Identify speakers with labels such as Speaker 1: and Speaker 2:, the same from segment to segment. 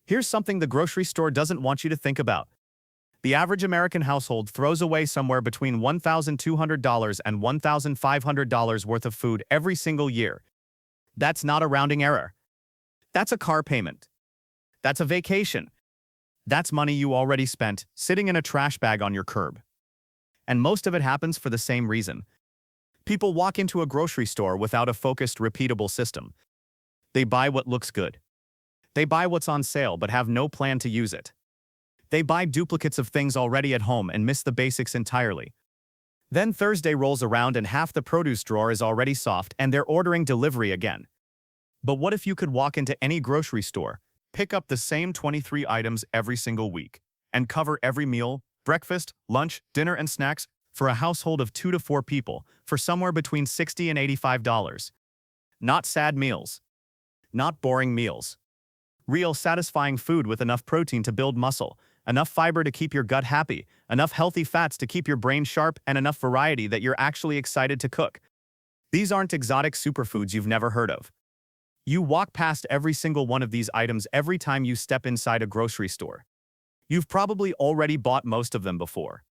Speaker 1: Here's something the grocery store doesn't want you to think about. The average American household throws away somewhere between $1,200 and $1,500 worth of food every single year. That's not a rounding error. That's a car payment. That's a vacation. That's money you already spent sitting in a trash bag on your curb. And most of it happens for the same reason. People walk into a grocery store without a focused, repeatable system. They buy what looks good. They buy what's on sale but have no plan to use it. They buy duplicates of things already at home and miss the basics entirely. Then Thursday rolls around and half the produce drawer is already soft and they're ordering delivery again. But what if you could walk into any grocery store, pick up the same 23 items every single week, and cover every meal, breakfast, lunch, dinner, and snacks for a household of 2 to 4 people for somewhere between $60 and $85? Not sad meals. Not boring meals. Real satisfying food with enough protein to build muscle, enough fiber to keep your gut happy, enough healthy fats to keep your brain sharp, and enough variety that you're actually excited to cook. These aren't exotic superfoods you've never heard of. You walk past every single one of these items every time you step inside a grocery store. You've probably already bought most of them before.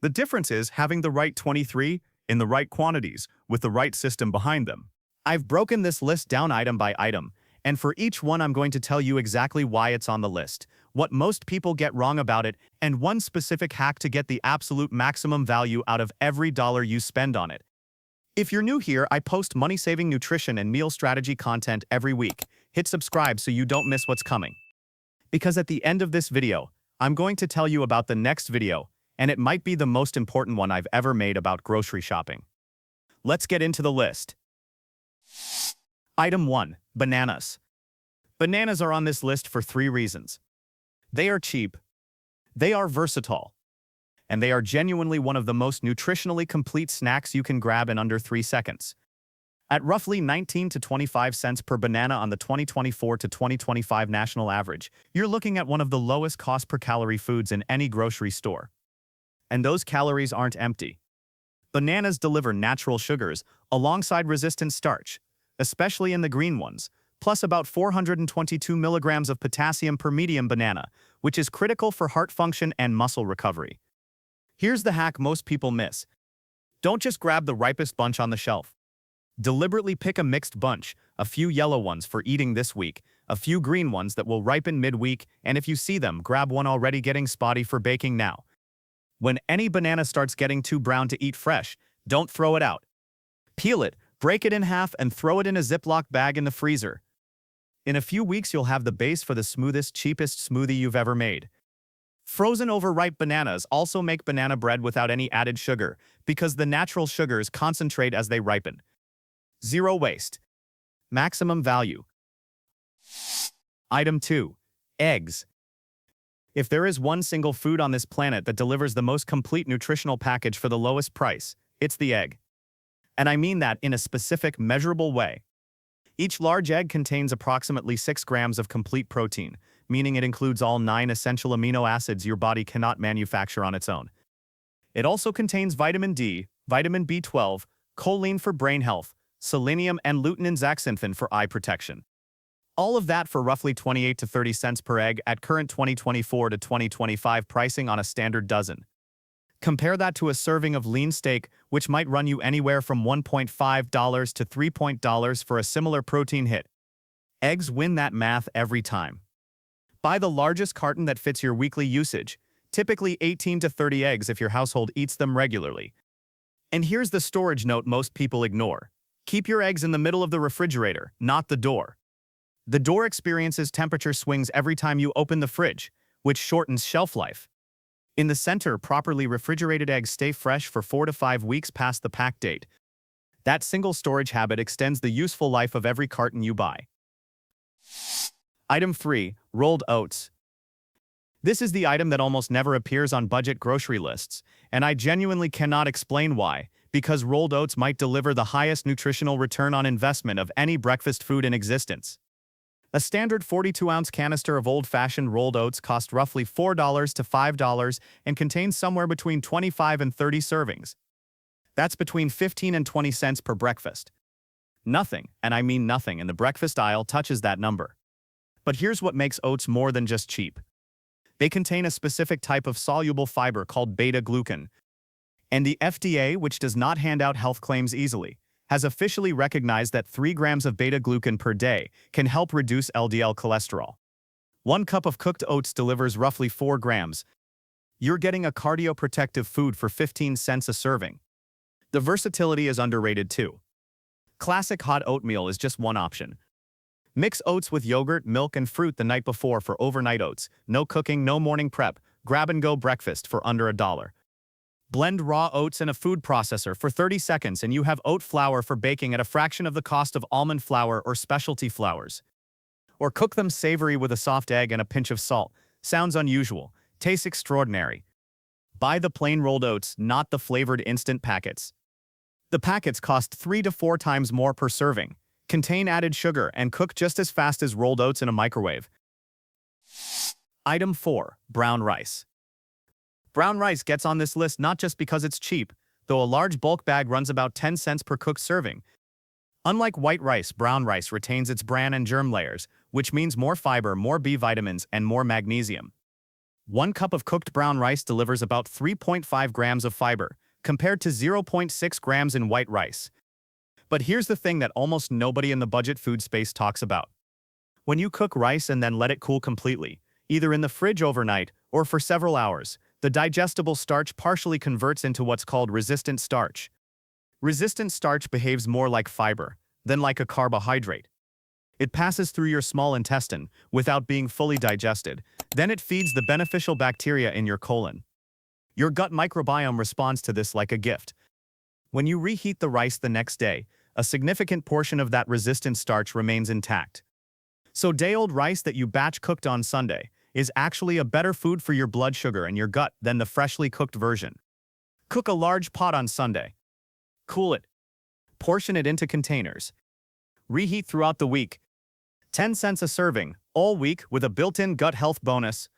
Speaker 1: The difference is having the right 23 in the right quantities with the right system behind them. I've broken this list down item by item, and for each one I'm going to tell you exactly why it's on the list, what most people get wrong about it, and one specific hack to get the absolute maximum value out of every dollar you spend on it. If you're new here, I post money-saving nutrition and meal strategy content every week. Hit subscribe so you don't miss what's coming. Because at the end of this video, I'm going to tell you about the next video, and it might be the most important one I've ever made about grocery shopping. Let's get into the list. Item 1. Bananas. Bananas are on this list for 3 reasons. They are cheap, they are versatile, and they are genuinely one of the most nutritionally complete snacks you can grab in under 3 seconds. At roughly 19 to 25 cents per banana on the 2024 to 2025 national average, you're looking at one of the lowest cost per calorie foods in any grocery store. And those calories aren't empty. Bananas deliver natural sugars alongside resistant starch, especially in the green ones, plus about 422 milligrams of potassium per medium banana, which is critical for heart function and muscle recovery. Here's the hack most people miss. Don't just grab the ripest bunch on the shelf. Deliberately pick a mixed bunch, a few yellow ones for eating this week, a few green ones that will ripen midweek, and if you see them, grab one already getting spotty for baking now. When any banana starts getting too brown to eat fresh, don't throw it out. Peel it, break it in half, and throw it in a Ziploc bag in the freezer. In a few weeks, you'll have the base for the smoothest, cheapest smoothie you've ever made. Frozen overripe bananas also make banana bread without any added sugar, because the natural sugars concentrate as they ripen. Zero waste. Maximum value. Item 2. Eggs. If there is one single food on this planet that delivers the most complete nutritional package for the lowest price, it's the egg. And I mean that in a specific, measurable way. Each large egg contains approximately 6 grams of complete protein, meaning it includes all 9 essential amino acids your body cannot manufacture on its own. It also contains vitamin D, vitamin B12, choline for brain health, selenium, and lutein and zeaxanthin for eye protection. All of that for roughly 28 to 30 cents per egg at current 2024 to 2025 pricing on a standard dozen. Compare that to a serving of lean steak, which might run you anywhere from $1.5 to $3 for a similar protein hit. Eggs win that math every time. Buy the largest carton that fits your weekly usage, typically 18 to 30 eggs if your household eats them regularly. And here's the storage note most people ignore. Keep your eggs in the middle of the refrigerator, not the door. The door experiences temperature swings every time you open the fridge, which shortens shelf life. In the center, properly refrigerated eggs stay fresh for 4 to 5 weeks past the pack date. That single storage habit extends the useful life of every carton you buy. Item 3. Rolled oats. This is the item that almost never appears on budget grocery lists, and I genuinely cannot explain why, because rolled oats might deliver the highest nutritional return on investment of any breakfast food in existence. A standard 42-ounce canister of old-fashioned rolled oats costs roughly $4 to $5 and contains somewhere between 25 and 30 servings. That's between 15 and 20 cents per breakfast. Nothing, and I mean nothing, in the breakfast aisle touches that number. But here's what makes oats more than just cheap. They contain a specific type of soluble fiber called beta-glucan, and the FDA, which does not hand out health claims easily, has officially recognized that 3 grams of beta-glucan per day can help reduce LDL cholesterol. 1 cup of cooked oats delivers roughly 4 grams. You're getting a cardioprotective food for 15 cents a serving. The versatility is underrated too. Classic hot oatmeal is just one option. Mix oats with yogurt, milk, and fruit the night before for overnight oats. No cooking, no morning prep. Grab-and-go breakfast for under $1. Blend raw oats in a food processor for 30 seconds and you have oat flour for baking at a fraction of the cost of almond flour or specialty flours. Or cook them savory with a soft egg and a pinch of salt. Sounds unusual. Tastes extraordinary. Buy the plain rolled oats, not the flavored instant packets. The packets cost 3 to 4 times more per serving, contain added sugar, and cook just as fast as rolled oats in a microwave. Item 4. Brown rice. Brown rice gets on this list not just because it's cheap, though a large bulk bag runs about 10 cents per cooked serving. Unlike white rice, brown rice retains its bran and germ layers, which means more fiber, more B vitamins, and more magnesium. 1 cup of cooked brown rice delivers about 3.5 grams of fiber, compared to 0.6 grams in white rice. But here's the thing that almost nobody in the budget food space talks about. When you cook rice and then let it cool completely, either in the fridge overnight or for several hours, the digestible starch partially converts into what's called resistant starch. Resistant starch behaves more like fiber than like a carbohydrate. It passes through your small intestine without being fully digested. Then it feeds the beneficial bacteria in your colon. Your gut microbiome responds to this like a gift. When you reheat the rice the next day, a significant portion of that resistant starch remains intact. So day-old rice that you batch cooked on Sunday is actually a better food for your blood sugar and your gut than the freshly cooked version. Cook a large pot on Sunday. Cool it. Portion it into containers. Reheat throughout the week. 10 cents a serving, all week with a built-in gut health bonus.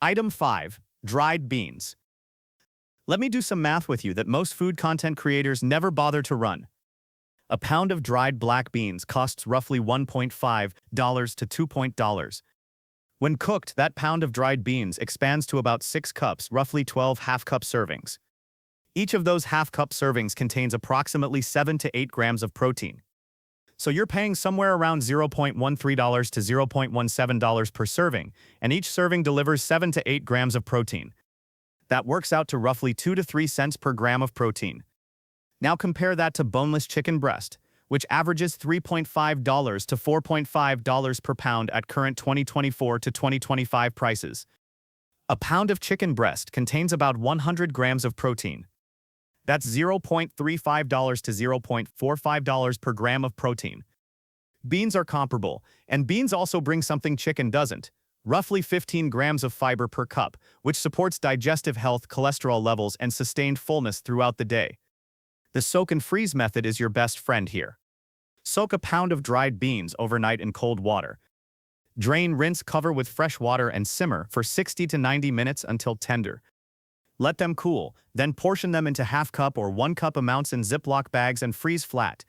Speaker 1: Item 5. Dried beans. Let me do some math with you that most food content creators never bother to run. A pound of dried black beans costs roughly $1.5 to $2. When cooked, that pound of dried beans expands to about 6 cups, roughly 12 half-cup servings. Each of those half-cup servings contains approximately 7 to 8 grams of protein. So you're paying somewhere around $0.13 to $0.17 per serving, and each serving delivers 7 to 8 grams of protein. That works out to roughly 2 to 3 cents per gram of protein. Now compare that to boneless chicken breast, which averages $3.5 to $4.5 per pound at current 2024 to 2025 prices. A pound of chicken breast contains about 100 grams of protein. That's $0.35 to $0.45 per gram of protein. Beans are comparable, and beans also bring something chicken doesn't: roughly 15 grams of fiber per cup, which supports digestive health, cholesterol levels, and sustained fullness throughout the day. The soak and freeze method is your best friend here. Soak a pound of dried beans overnight in cold water. Drain, rinse, cover with fresh water, and simmer for 60 to 90 minutes until tender. Let them cool, then portion them into half-cup or 1-cup amounts in Ziploc bags and freeze flat.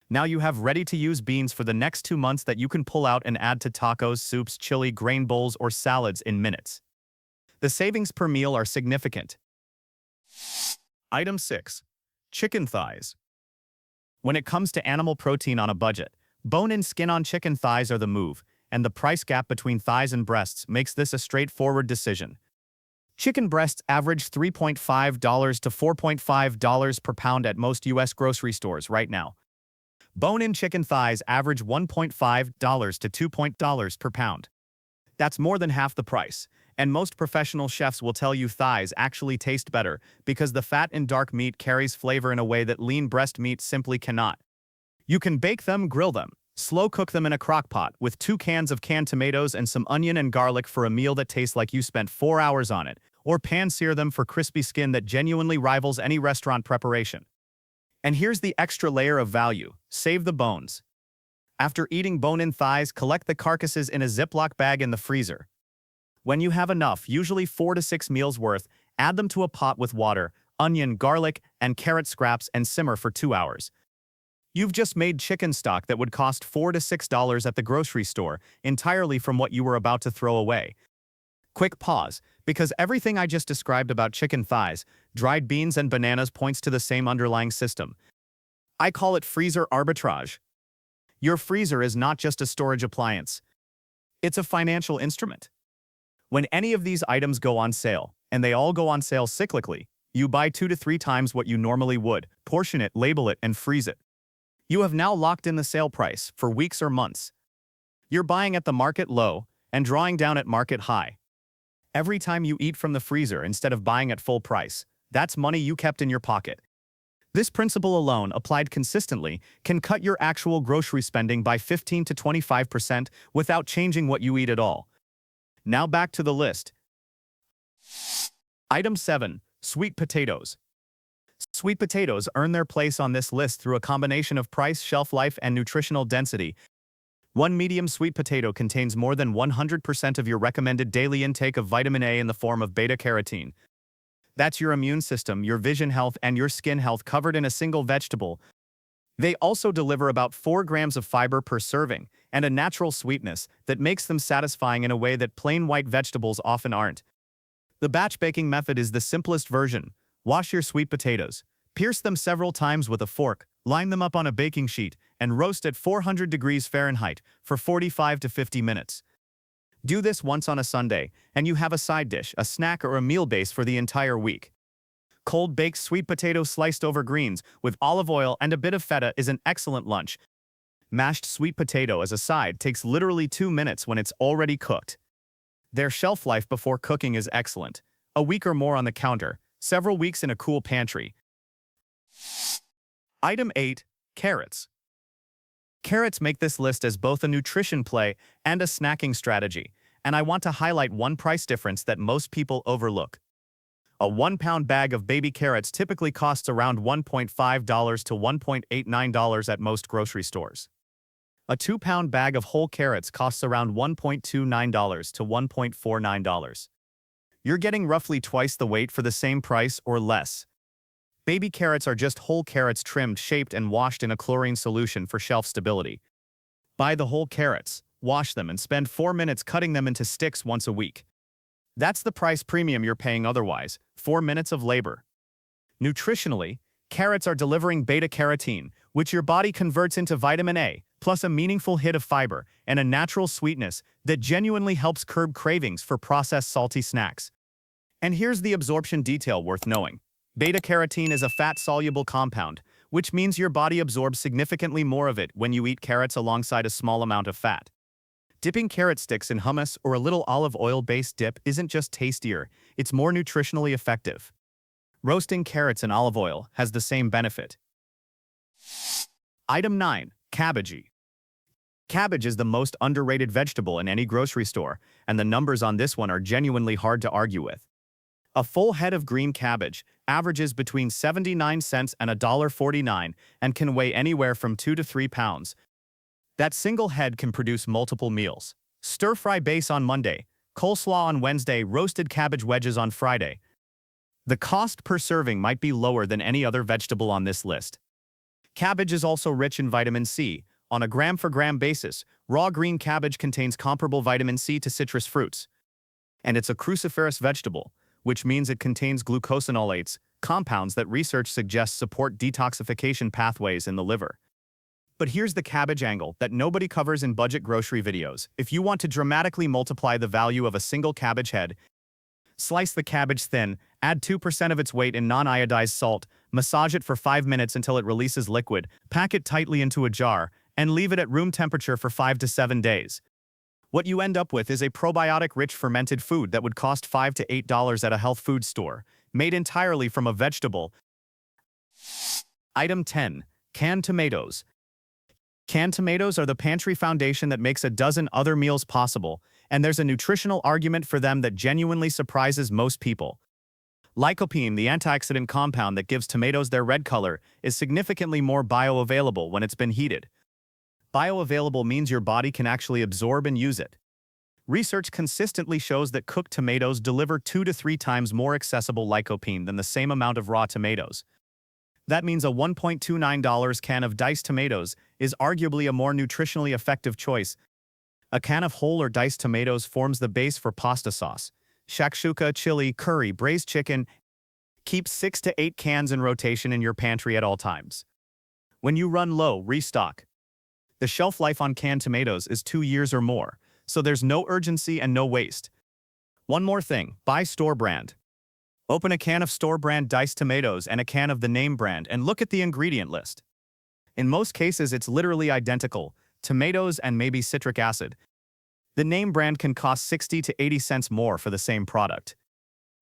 Speaker 1: Now you have ready-to-use beans for the next 2 months that you can pull out and add to tacos, soups, chili, grain bowls, or salads in minutes. The savings per meal are significant. Item 6. Chicken thighs. When it comes to animal protein on a budget, bone-in skin-on chicken thighs are the move, and the price gap between thighs and breasts makes this a straightforward decision. Chicken breasts average $3.5 to $4.5 per pound at most U.S. grocery stores right now. Bone-in chicken thighs average $1.5 to $2 per pound. That's more than half the price, and most professional chefs will tell you thighs actually taste better because the fat in dark meat carries flavor in a way that lean breast meat simply cannot. You can bake them, grill them, slow cook them in a crock pot with 2 cans of canned tomatoes and some onion and garlic for a meal that tastes like you spent 4 hours on it, or pan-sear them for crispy skin that genuinely rivals any restaurant preparation. And here's the extra layer of value: save the bones. After eating bone-in thighs, collect the carcasses in a Ziploc bag in the freezer. When you have enough, usually 4 to 6 meals worth, add them to a pot with water, onion, garlic, and carrot scraps and simmer for 2 hours. You've just made chicken stock that would cost $4 to $6 at the grocery store, entirely from what you were about to throw away. Quick pause, because everything I just described about chicken thighs, dried beans, and bananas points to the same underlying system. I call it freezer arbitrage. Your freezer is not just a storage appliance. It's a financial instrument. When any of these items go on sale, and they all go on sale cyclically, you buy 2 to 3 times what you normally would, portion it, label it, and freeze it. You have now locked in the sale price for weeks or months. You're buying at the market low and drawing down at market high. Every time you eat from the freezer instead of buying at full price, that's money you kept in your pocket. This principle alone, applied consistently, can cut your actual grocery spending by 15 to 25% without changing what you eat at all. Now back to the list. Item 7. Sweet potatoes. Sweet potatoes earn their place on this list through a combination of price, shelf life, and nutritional density. One medium sweet potato contains more than 100% of your recommended daily intake of vitamin A in the form of beta-carotene. That's your immune system, your vision health, and your skin health covered in a single vegetable. They also deliver about 4 grams of fiber per serving and a natural sweetness that makes them satisfying in a way that plain white vegetables often aren't. The batch baking method is the simplest version. Wash your sweet potatoes, pierce them several times with a fork, line them up on a baking sheet, and roast at 400 degrees Fahrenheit for 45 to 50 minutes. Do this once on a Sunday, and you have a side dish, a snack, or a meal base for the entire week. Cold baked sweet potato sliced over greens with olive oil and a bit of feta is an excellent lunch. Mashed sweet potato as a side takes literally 2 minutes when it's already cooked. Their shelf life before cooking is excellent. A week or more on the counter, several weeks in a cool pantry. Item 8. Carrots. Carrots make this list as both a nutrition play and a snacking strategy, and I want to highlight one price difference that most people overlook. A 1-pound bag of baby carrots typically costs around $1.5 to $1.89 at most grocery stores. A 2-pound bag of whole carrots costs around $1.29 to $1.49. You're getting roughly twice the weight for the same price or less. Baby carrots are just whole carrots trimmed, shaped, and washed in a chlorine solution for shelf stability. Buy the whole carrots, wash them, and spend 4 minutes cutting them into sticks once a week. That's the price premium you're paying otherwise, 4 minutes of labor. Nutritionally, carrots are delivering beta-carotene, which your body converts into vitamin A, plus a meaningful hit of fiber and a natural sweetness that genuinely helps curb cravings for processed salty snacks. And here's the absorption detail worth knowing. Beta-carotene is a fat-soluble compound, which means your body absorbs significantly more of it when you eat carrots alongside a small amount of fat. Dipping carrot sticks in hummus or a little olive oil-based dip isn't just tastier, it's more nutritionally effective. Roasting carrots in olive oil has the same benefit. Item 9. Cabbage. Cabbage is the most underrated vegetable in any grocery store, and the numbers on this one are genuinely hard to argue with. A full head of green cabbage averages between 79 cents and $1.49 and can weigh anywhere from 2 to 3 pounds. That single head can produce multiple meals. Stir-fry base on Monday, coleslaw on Wednesday, roasted cabbage wedges on Friday. The cost per serving might be lower than any other vegetable on this list. Cabbage is also rich in vitamin C. On a gram-for-gram basis, raw green cabbage contains comparable vitamin C to citrus fruits. And it's a cruciferous vegetable, which means it contains glucosinolates, compounds that research suggests support detoxification pathways in the liver. But here's the cabbage angle that nobody covers in budget grocery videos. If you want to dramatically multiply the value of a single cabbage head, slice the cabbage thin, add 2% of its weight in non-iodized salt, massage it for 5 minutes until it releases liquid, pack it tightly into a jar, and leave it at room temperature for 5 to 7 days. What you end up with is a probiotic-rich fermented food that would cost $5 to $8 at a health food store, made entirely from a vegetable. Item 10. Canned tomatoes. Canned tomatoes are the pantry foundation that makes a dozen other meals possible, and there's a nutritional argument for them that genuinely surprises most people. Lycopene, the antioxidant compound that gives tomatoes their red color, is significantly more bioavailable when it's been heated. Bioavailable means your body can actually absorb and use it. Research consistently shows that cooked tomatoes deliver 2 to 3 times more accessible lycopene than the same amount of raw tomatoes. That means a $1.29 can of diced tomatoes is arguably a more nutritionally effective choice. A can of whole or diced tomatoes forms the base for pasta sauce. Shakshuka, chili, curry, braised chicken. Keep 6 to 8 cans in rotation in your pantry at all times. When you run low, restock. The shelf life on canned tomatoes is 2 years or more, so there's no urgency and no waste. One more thing, buy store brand. Open a can of store brand diced tomatoes and a can of the name brand and look at the ingredient list. In most cases, it's literally identical, tomatoes and maybe citric acid. The name brand can cost 60 to 80 cents more for the same product.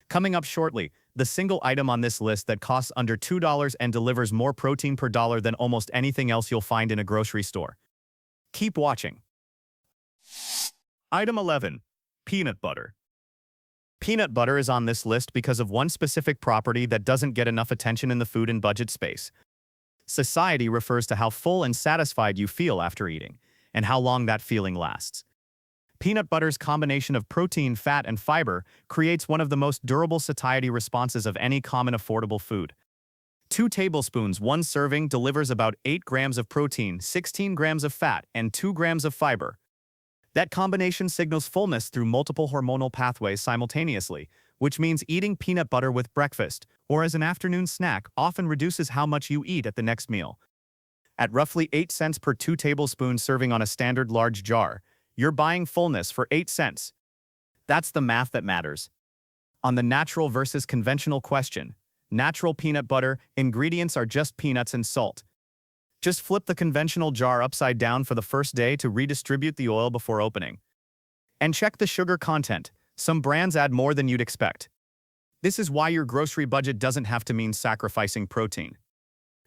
Speaker 1: Coming up shortly, the single item on this list that costs under $2 and delivers more protein per dollar than almost anything else you'll find in a grocery store. Keep watching. Item 11. Peanut butter. Peanut butter is on this list because of one specific property that doesn't get enough attention in the food and budget space. Satiety refers to how full and satisfied you feel after eating, and how long that feeling lasts. Peanut butter's combination of protein, fat, and fiber creates one of the most durable satiety responses of any common affordable food. 2 tablespoons, 1 serving delivers about 8 grams of protein, 16 grams of fat, and 2 grams of fiber. That combination signals fullness through multiple hormonal pathways simultaneously, which means eating peanut butter with breakfast or as an afternoon snack often reduces how much you eat at the next meal. At roughly 8 cents per 2 tablespoons serving on a standard large jar, you're buying fullness for 8 cents. That's the math that matters. On the natural versus conventional question, natural peanut butter ingredients are just peanuts and salt. Just flip the conventional jar upside down for the first day to redistribute the oil before opening. And check the sugar content. Some brands add more than you'd expect. This is why your grocery budget doesn't have to mean sacrificing protein.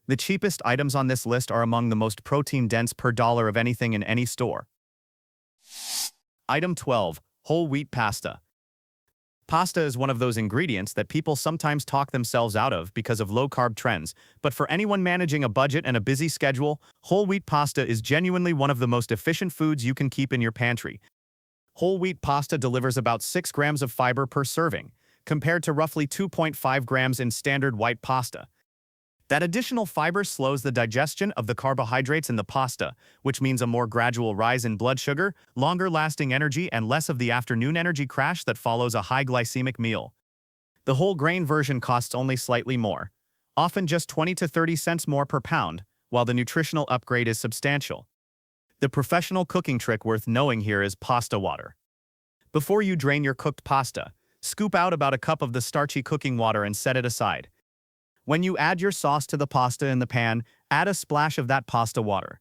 Speaker 1: The cheapest items on this list are among the most protein-dense per dollar of anything in any store. Item 12. Whole wheat pasta. Pasta is one of those ingredients that people sometimes talk themselves out of because of low-carb trends, but for anyone managing a budget and a busy schedule, whole wheat pasta is genuinely one of the most efficient foods you can keep in your pantry. Whole wheat pasta delivers about 6 grams of fiber per serving, compared to roughly 2.5 grams in standard white pasta. That additional fiber slows the digestion of the carbohydrates in the pasta, which means a more gradual rise in blood sugar, longer-lasting energy, and less of the afternoon energy crash that follows a high glycemic meal. The whole grain version costs only slightly more, often just 20 to 30 cents more per pound, while the nutritional upgrade is substantial. The professional cooking trick worth knowing here is pasta water. Before you drain your cooked pasta, scoop out about a cup of the starchy cooking water and set it aside. When you add your sauce to the pasta in the pan, add a splash of that pasta water.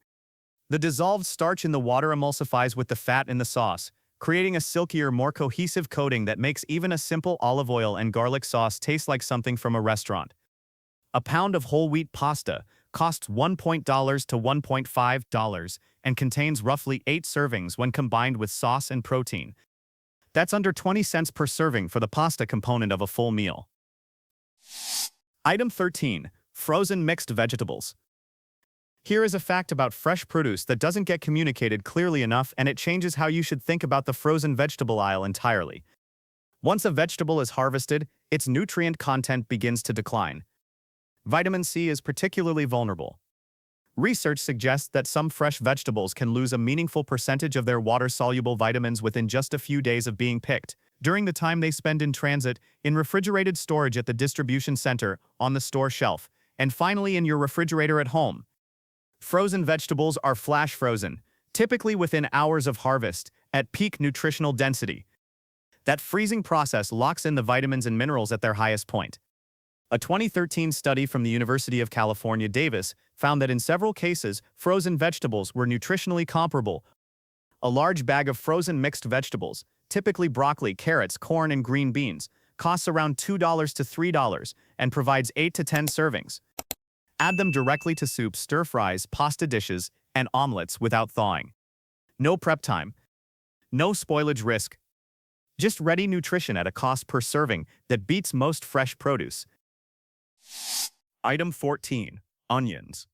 Speaker 1: The dissolved starch in the water emulsifies with the fat in the sauce, creating a silkier, more cohesive coating that makes even a simple olive oil and garlic sauce taste like something from a restaurant. A pound of whole wheat pasta costs $1 to $1.5 and contains roughly 8 servings when combined with sauce and protein. That's under 20 cents per serving for the pasta component of a full meal. Item 13. Frozen mixed vegetables. Here is a fact about fresh produce that doesn't get communicated clearly enough, and it changes how you should think about the frozen vegetable aisle entirely. Once a vegetable is harvested, its nutrient content begins to decline. Vitamin C is particularly vulnerable. Research suggests that some fresh vegetables can lose a meaningful percentage of their water-soluble vitamins within just a few days of being picked, during the time they spend in transit, in refrigerated storage at the distribution center, on the store shelf, and finally in your refrigerator at home. Frozen vegetables are flash frozen, typically within hours of harvest, at peak nutritional density. That freezing process locks in the vitamins and minerals at their highest point. A 2013 study from the University of California, Davis, found that in several cases, frozen vegetables were nutritionally comparable. A large bag of frozen mixed vegetables, typically broccoli, carrots, corn, and green beans, costs around $2 to $3 and provides 8 to 10 servings. Add them directly to soups, stir-fries, pasta dishes, and omelets without thawing. No prep time. No spoilage risk. Just ready nutrition at a cost per serving that beats most fresh produce. Item 14. Onions.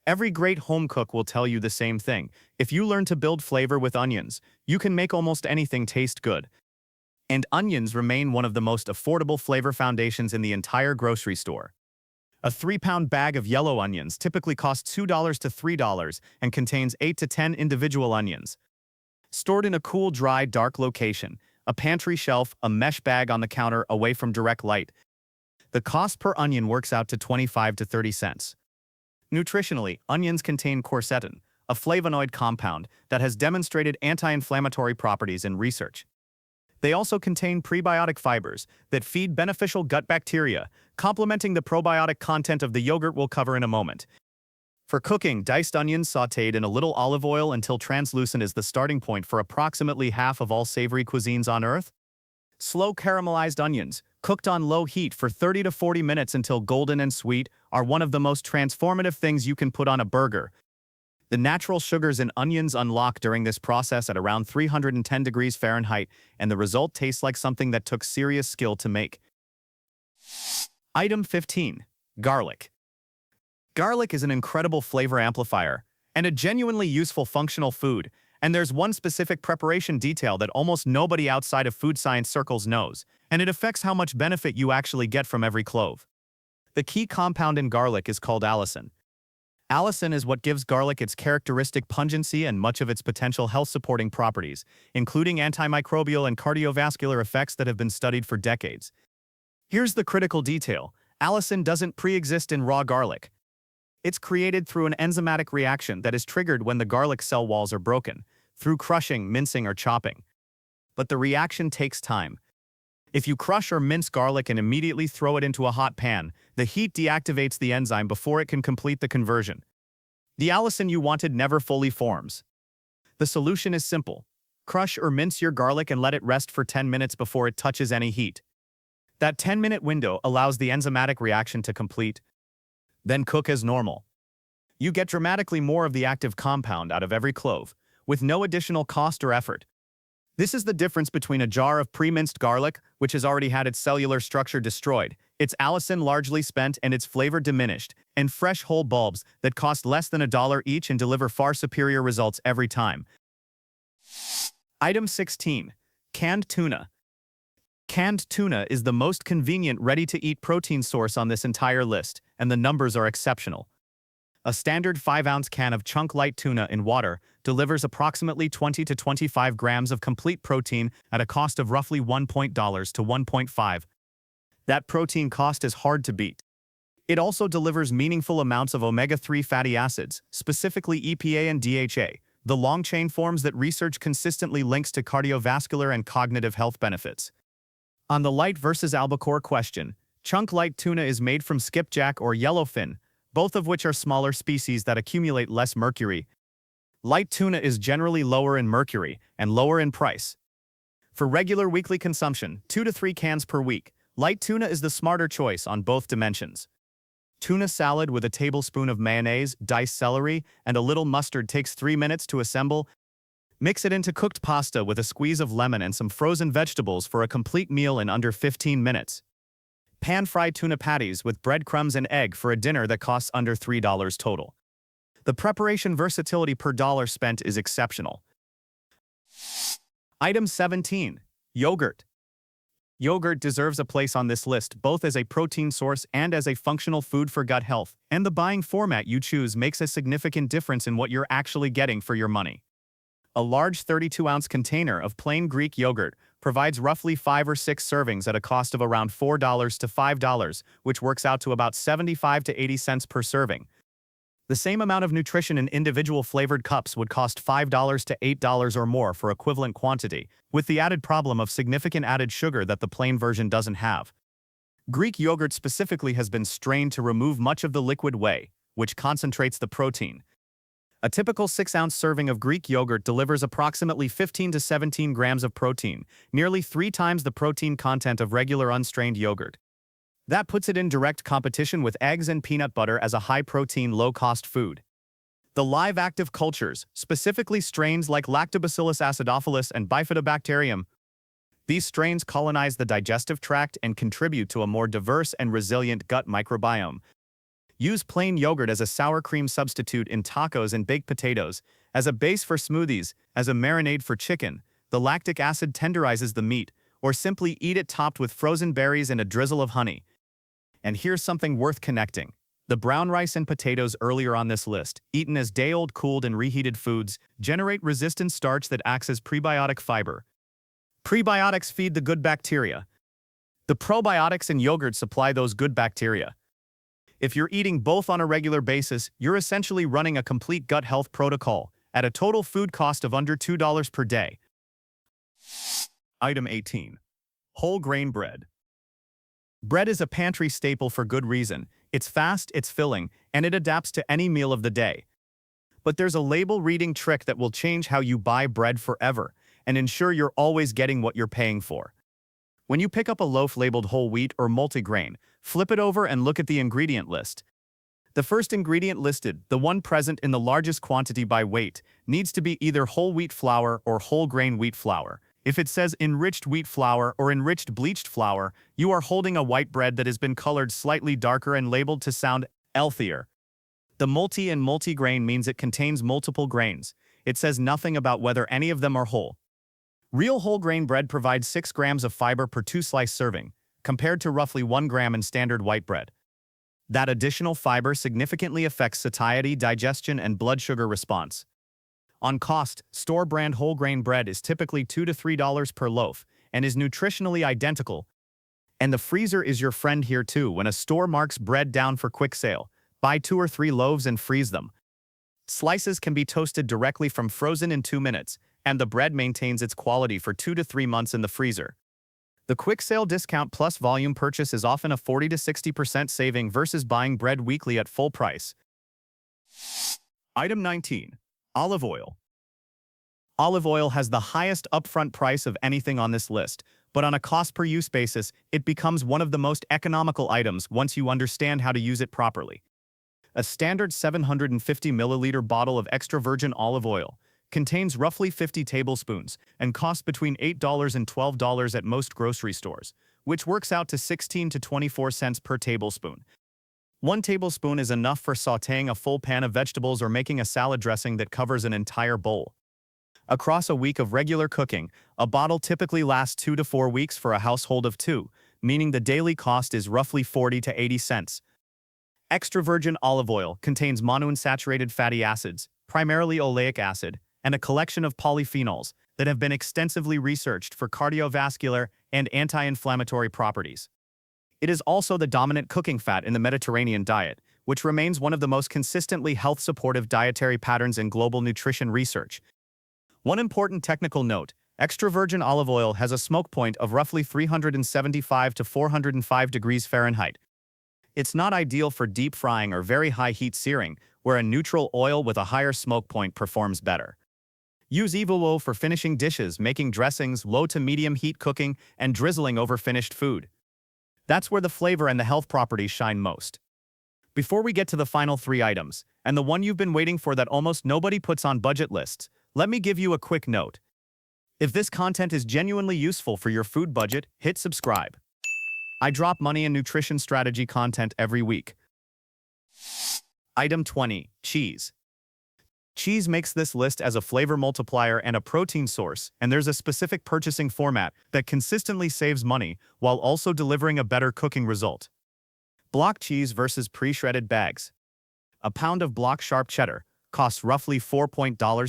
Speaker 1: Every great home cook will tell you the same thing. If you learn to build flavor with onions, you can make almost anything taste good. And onions remain one of the most affordable flavor foundations in the entire grocery store. A 3-pound bag of yellow onions typically costs $2 to $3 and contains 8 to 10 individual onions. Stored in a cool, dry, dark location, a pantry shelf, a mesh bag on the counter away from direct light, the cost per onion works out to 25 to 30 cents. Nutritionally, onions contain quercetin, a flavonoid compound that has demonstrated anti-inflammatory properties in research. They also contain prebiotic fibers that feed beneficial gut bacteria, complementing the probiotic content of the yogurt we'll cover in a moment. For cooking, diced onions sautéed in a little olive oil until translucent is the starting point for approximately half of all savory cuisines on Earth. Slow caramelized onions, cooked on low heat for 30 to 40 minutes until golden and sweet, are one of the most transformative things you can put on a burger. The natural sugars in onions unlock during this process at around 310 degrees Fahrenheit, and the result tastes like something that took serious skill to make. Item 15. Garlic. Garlic is an incredible flavor amplifier and a genuinely useful functional food, and there's one specific preparation detail that almost nobody outside of food science circles knows, and it affects how much benefit you actually get from every clove. The key compound in garlic is called allicin. Allicin is what gives garlic its characteristic pungency and much of its potential health-supporting properties, including antimicrobial and cardiovascular effects that have been studied for decades. Here's the critical detail. Allicin doesn't pre-exist in raw garlic. It's created through an enzymatic reaction that is triggered when the garlic cell walls are broken, through crushing, mincing, or chopping. But the reaction takes time. If you crush or mince garlic and immediately throw it into a hot pan, the heat deactivates the enzyme before it can complete the conversion. The allicin you wanted never fully forms. The solution is simple. Crush or mince your garlic and let it rest for 10 minutes before it touches any heat. That 10-minute window allows the enzymatic reaction to complete. Then cook as normal. You get dramatically more of the active compound out of every clove, with no additional cost or effort. This is the difference between a jar of pre-minced garlic, which has already had its cellular structure destroyed, its allicin largely spent and its flavor diminished, and fresh whole bulbs that cost less than $1 each and deliver far superior results every time. Item 16. Canned tuna. Canned tuna is the most convenient ready-to-eat protein source on this entire list, and the numbers are exceptional. A standard 5-ounce can of chunk-light tuna in water delivers approximately 20 to 25 grams of complete protein at a cost of roughly $1 to $1.5. That protein cost is hard to beat. It also delivers meaningful amounts of omega-3 fatty acids, specifically EPA and DHA, the long-chain forms that research consistently links to cardiovascular and cognitive health benefits. On the light versus albacore question, chunk-light tuna is made from skipjack or yellowfin, both of which are smaller species that accumulate less mercury. Light tuna is generally lower in mercury and lower in price. For regular weekly consumption, 2 to 3 cans per week, light tuna is the smarter choice on both dimensions. Tuna salad with a tablespoon of mayonnaise, diced celery, and a little mustard takes 3 minutes to assemble. Mix it into cooked pasta with a squeeze of lemon and some frozen vegetables for a complete meal in under 15 minutes. Pan-fried tuna patties with breadcrumbs and egg for a dinner that costs under $3 total. The preparation versatility per dollar spent is exceptional. Item 17. Yogurt. Yogurt deserves a place on this list both as a protein source and as a functional food for gut health, and the buying format you choose makes a significant difference in what you're actually getting for your money. A large 32-ounce container of plain Greek yogurt provides roughly 5 or 6 servings at a cost of around $4 to $5, which works out to about 75 to 80 cents per serving. The same amount of nutrition in individual flavored cups would cost $5 to $8 or more for equivalent quantity, with the added problem of significant added sugar that the plain version doesn't have. Greek yogurt specifically has been strained to remove much of the liquid whey, which concentrates the protein. A typical 6-ounce serving of Greek yogurt delivers approximately 15 to 17 grams of protein, nearly 3 times the protein content of regular unstrained yogurt. That puts it in direct competition with eggs and peanut butter as a high-protein, low-cost food. The live active cultures, specifically strains like Lactobacillus acidophilus and Bifidobacterium, these strains colonize the digestive tract and contribute to a more diverse and resilient gut microbiome. Use plain yogurt as a sour cream substitute in tacos and baked potatoes, as a base for smoothies, as a marinade for chicken. The lactic acid tenderizes the meat, or simply eat it topped with frozen berries and a drizzle of honey. And here's something worth connecting. The brown rice and potatoes earlier on this list, eaten as day-old cooled and reheated foods, generate resistant starch that acts as prebiotic fiber. Prebiotics feed the good bacteria. The probiotics in yogurt supply those good bacteria. If you're eating both on a regular basis, you're essentially running a complete gut health protocol at a total food cost of under $2 per day. Item 18. Whole grain bread. Bread is a pantry staple for good reason. It's fast, it's filling, and it adapts to any meal of the day. But there's a label reading trick that will change how you buy bread forever and ensure you're always getting what you're paying for. When you pick up a loaf labeled whole wheat or multigrain, flip it over and look at the ingredient list. The first ingredient listed, the one present in the largest quantity by weight, needs to be either whole wheat flour or whole grain wheat flour. If it says enriched wheat flour or enriched bleached flour, you are holding a white bread that has been colored slightly darker and labeled to sound healthier. The multi and multigrain means it contains multiple grains. It says nothing about whether any of them are whole. Real whole grain bread provides 6 grams of fiber per 2-slice serving, compared to roughly 1 gram in standard white bread. That additional fiber significantly affects satiety, digestion, and blood sugar response. On cost, store-brand whole grain bread is typically $2 to $3 per loaf and is nutritionally identical. And the freezer is your friend here too. When a store marks bread down for quick sale, buy 2 or 3 loaves and freeze them. Slices can be toasted directly from frozen in 2 minutes, and the bread maintains its quality for 2 to 3 months in the freezer. The quick sale discount plus volume purchase is often a 40 to 60% saving versus buying bread weekly at full price. Item 19. Olive oil. Olive oil has the highest upfront price of anything on this list, but on a cost-per-use basis, it becomes one of the most economical items once you understand how to use it properly. A standard 750 milliliter bottle of extra virgin olive oil contains roughly 50 tablespoons and costs between $8 and $12 at most grocery stores, which works out to 16 to 24 cents per tablespoon. 1 tablespoon is enough for sautéing a full pan of vegetables or making a salad dressing that covers an entire bowl. Across a week of regular cooking, a bottle typically lasts 2 to 4 weeks for a household of 2, meaning the daily cost is roughly 40 to 80 cents. Extra virgin olive oil contains monounsaturated fatty acids, primarily oleic acid, and a collection of polyphenols that have been extensively researched for cardiovascular and anti-inflammatory properties. It is also the dominant cooking fat in the Mediterranean diet, which remains one of the most consistently health-supportive dietary patterns in global nutrition research. One important technical note, extra virgin olive oil has a smoke point of roughly 375 to 405 degrees Fahrenheit. It's not ideal for deep frying or very high-heat searing, where a neutral oil with a higher smoke point performs better. Use EVOO for finishing dishes, making dressings, low to medium heat cooking, and drizzling over finished food. That's where the flavor and the health properties shine most. Before we get to the final 3 items, and the one you've been waiting for that almost nobody puts on budget lists, let me give you a quick note. If this content is genuinely useful for your food budget, hit subscribe. I drop money and nutrition strategy content every week. Item 20. Cheese. Cheese makes this list as a flavor multiplier and a protein source, and there's a specific purchasing format that consistently saves money while also delivering a better cooking result. Block cheese versus pre-shredded bags. A pound of block sharp cheddar costs roughly $4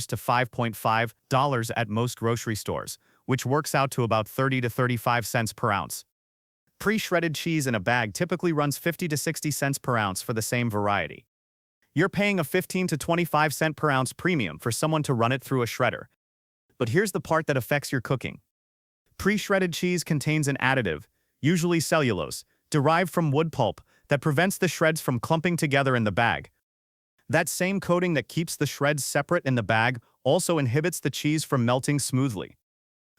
Speaker 1: to $5.5 at most grocery stores, which works out to about 30 to 35 cents per ounce. Pre-shredded cheese in a bag typically runs 50 to 60 cents per ounce for the same variety. You're paying a 15 to 25 cent per ounce premium for someone to run it through a shredder. But here's the part that affects your cooking. Pre-shredded cheese contains an additive, usually cellulose, derived from wood pulp, that prevents the shreds from clumping together in the bag. That same coating that keeps the shreds separate in the bag also inhibits the cheese from melting smoothly.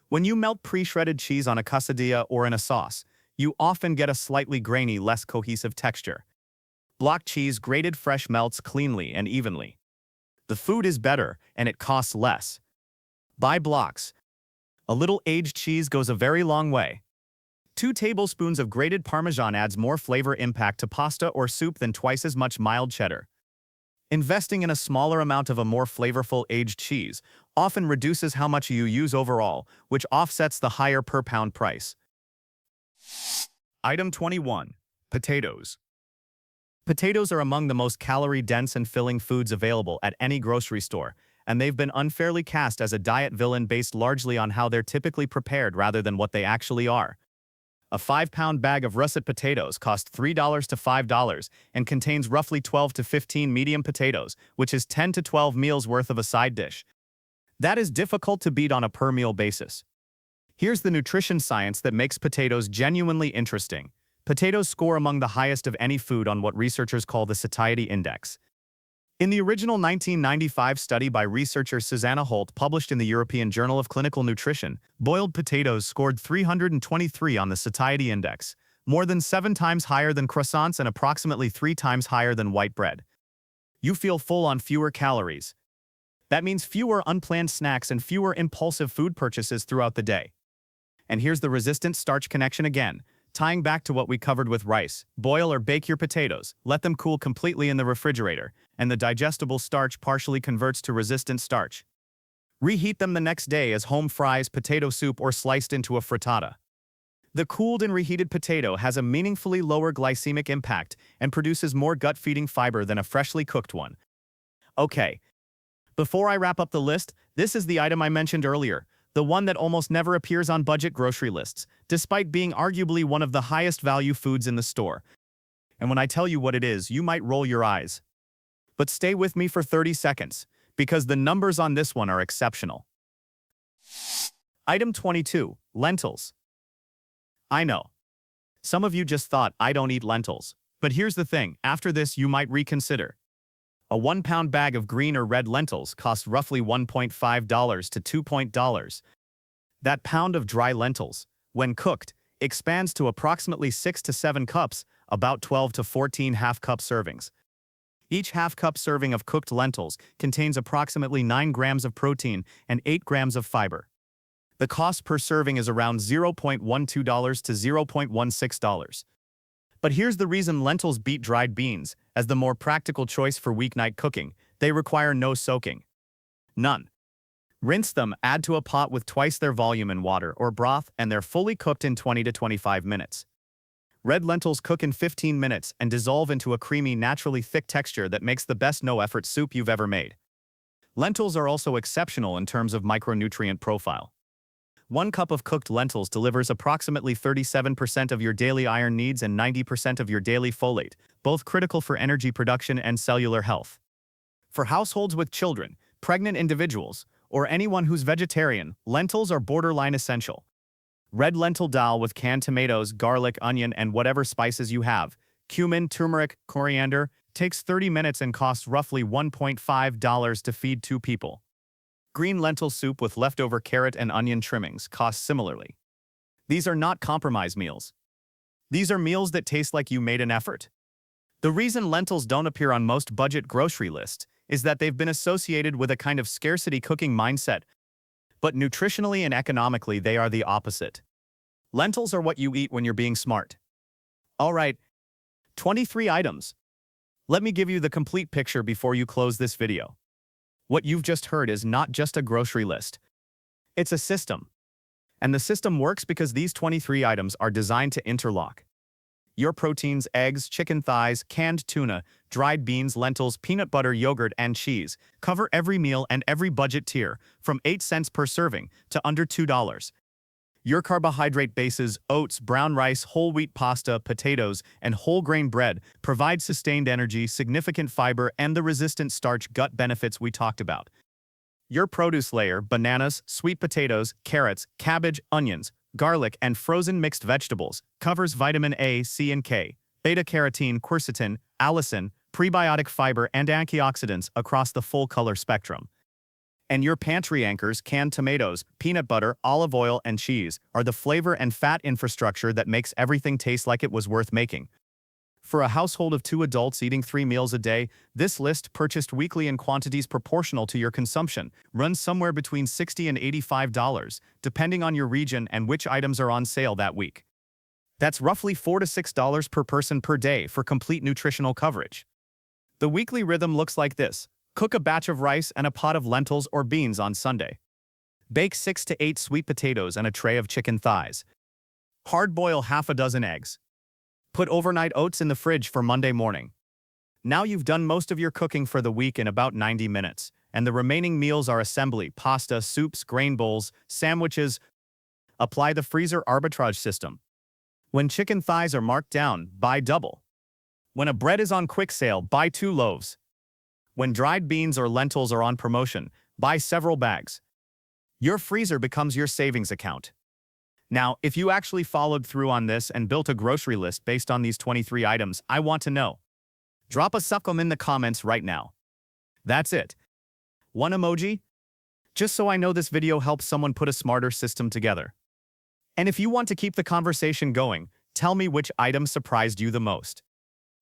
Speaker 1: When you melt pre-shredded cheese on a quesadilla or in a sauce, you often get a slightly grainy, less cohesive texture. Block cheese grated fresh melts cleanly and evenly. The food is better, and it costs less. Buy blocks. A little aged cheese goes a very long way. 2 tablespoons of grated Parmesan adds more flavor impact to pasta or soup than twice as much mild cheddar. Investing in a smaller amount of a more flavorful aged cheese often reduces how much you use overall, which offsets the higher per-pound price. Item 21. Potatoes. Potatoes are among the most calorie-dense and filling foods available at any grocery store, and they've been unfairly cast as a diet villain based largely on how they're typically prepared rather than what they actually are. A 5-pound bag of russet potatoes costs $3 to $5 and contains roughly 12 to 15 medium potatoes, which is 10 to 12 meals worth of a side dish. That is difficult to beat on a per-meal basis. Here's the nutrition science that makes potatoes genuinely interesting. Potatoes score among the highest of any food on what researchers call the Satiety Index. In the original 1995 study by researcher Susanna Holt published in the European Journal of Clinical Nutrition, boiled potatoes scored 323 on the Satiety Index, more than 7 times higher than croissants and approximately 3 times higher than white bread. You feel full on fewer calories. That means fewer unplanned snacks and fewer impulsive food purchases throughout the day. And here's the resistant starch connection again. Tying back to what we covered with rice, boil or bake your potatoes, let them cool completely in the refrigerator, and the digestible starch partially converts to resistant starch. Reheat them the next day as home fries, potato soup, or sliced into a frittata. The cooled and reheated potato has a meaningfully lower glycemic impact and produces more gut-feeding fiber than a freshly cooked one. Okay, before I wrap up the list, this is the item I mentioned earlier, the one that almost never appears on budget grocery lists, despite being arguably one of the highest value foods in the store. And when I tell you what it is, you might roll your eyes. But stay with me for 30 seconds, because the numbers on this one are exceptional. Item 22, lentils. I know. Some of you just thought, I don't eat lentils. But here's the thing, after this you might reconsider. A 1-pound bag of green or red lentils costs roughly $1.5 to $2. That pound of dry lentils, when cooked, expands to approximately 6 to 7 cups, about 12 to 14 half-cup servings. Each half-cup serving of cooked lentils contains approximately 9 grams of protein and 8 grams of fiber. The cost per serving is around $0.12 to $0.16. But here's the reason lentils beat dried beans as the more practical choice for weeknight cooking. They require no soaking. None. Rinse them, add to a pot with twice their volume in water or broth, and they're fully cooked in 20 to 25 minutes. Red lentils cook in 15 minutes and dissolve into a creamy, naturally thick texture that makes the best no-effort soup you've ever made. Lentils are also exceptional in terms of micronutrient profile. 1 cup of cooked lentils delivers approximately 37% of your daily iron needs and 90% of your daily folate, both critical for energy production and cellular health. For households with children, pregnant individuals, or anyone who's vegetarian, lentils are borderline essential. Red lentil dal with canned tomatoes, garlic, onion, and whatever spices you have, cumin, turmeric, coriander, takes 30 minutes and costs roughly $1.5 to feed 2 people. Green lentil soup with leftover carrot and onion trimmings costs similarly. These are not compromise meals. These are meals that taste like you made an effort. The reason lentils don't appear on most budget grocery lists is that they've been associated with a kind of scarcity cooking mindset, but nutritionally and economically they are the opposite. Lentils are what you eat when you're being smart. All right, 23 items. Let me give you the complete picture before you close this video. What you've just heard is not just a grocery list. It's a system. And the system works because these 23 items are designed to interlock. Your proteins, eggs, chicken thighs, canned tuna, dried beans, lentils, peanut butter, yogurt, and cheese cover every meal and every budget tier, from 8 cents per serving to under $2. Your carbohydrate bases, oats, brown rice, whole wheat pasta, potatoes, and whole grain bread provide sustained energy, significant fiber, and the resistant starch gut benefits we talked about. Your produce layer, bananas, sweet potatoes, carrots, cabbage, onions, garlic, and frozen mixed vegetables, covers vitamin A, C, and K, beta-carotene, quercetin, allicin, prebiotic fiber, and antioxidants across the full color spectrum. And your pantry anchors, canned tomatoes, peanut butter, olive oil, and cheese are the flavor and fat infrastructure that makes everything taste like it was worth making. For a household of 2 adults eating 3 meals a day, this list, purchased weekly in quantities proportional to your consumption, runs somewhere between $60 and $85, depending on your region and which items are on sale that week. That's roughly $4 to $6 per person per day for complete nutritional coverage. The weekly rhythm looks like this. Cook a batch of rice and a pot of lentils or beans on Sunday. Bake 6 to 8 sweet potatoes and a tray of chicken thighs. Hard-boil half a dozen eggs. Put overnight oats in the fridge for Monday morning. Now you've done most of your cooking for the week in about 90 minutes, and the remaining meals are assembly, pasta, soups, grain bowls, sandwiches. Apply the freezer arbitrage system. When chicken thighs are marked down, buy double. When a bread is on quick sale, buy 2 loaves. When dried beans or lentils are on promotion, buy several bags. Your freezer becomes your savings account. Now, if you actually followed through on this and built a grocery list based on these 23 items, I want to know. Drop a suckum in the comments right now. That's it. One emoji? Just so I know this video helps someone put a smarter system together. And if you want to keep the conversation going, tell me which item surprised you the most.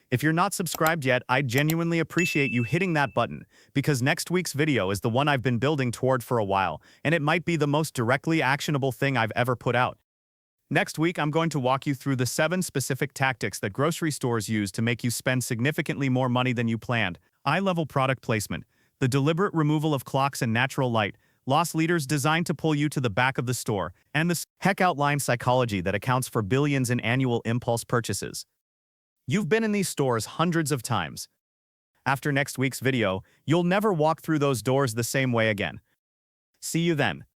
Speaker 1: If you're not subscribed yet, I'd genuinely appreciate you hitting that button, because next week's video is the one I've been building toward for a while, and it might be the most directly actionable thing I've ever put out. Next week, I'm going to walk you through the 7 specific tactics that grocery stores use to make you spend significantly more money than you planned. Eye-level product placement, the deliberate removal of clocks and natural light, loss leaders designed to pull you to the back of the store, and the heck outline psychology that accounts for billions in annual impulse purchases. You've been in these stores hundreds of times. After next week's video, you'll never walk through those doors the same way again. See you then.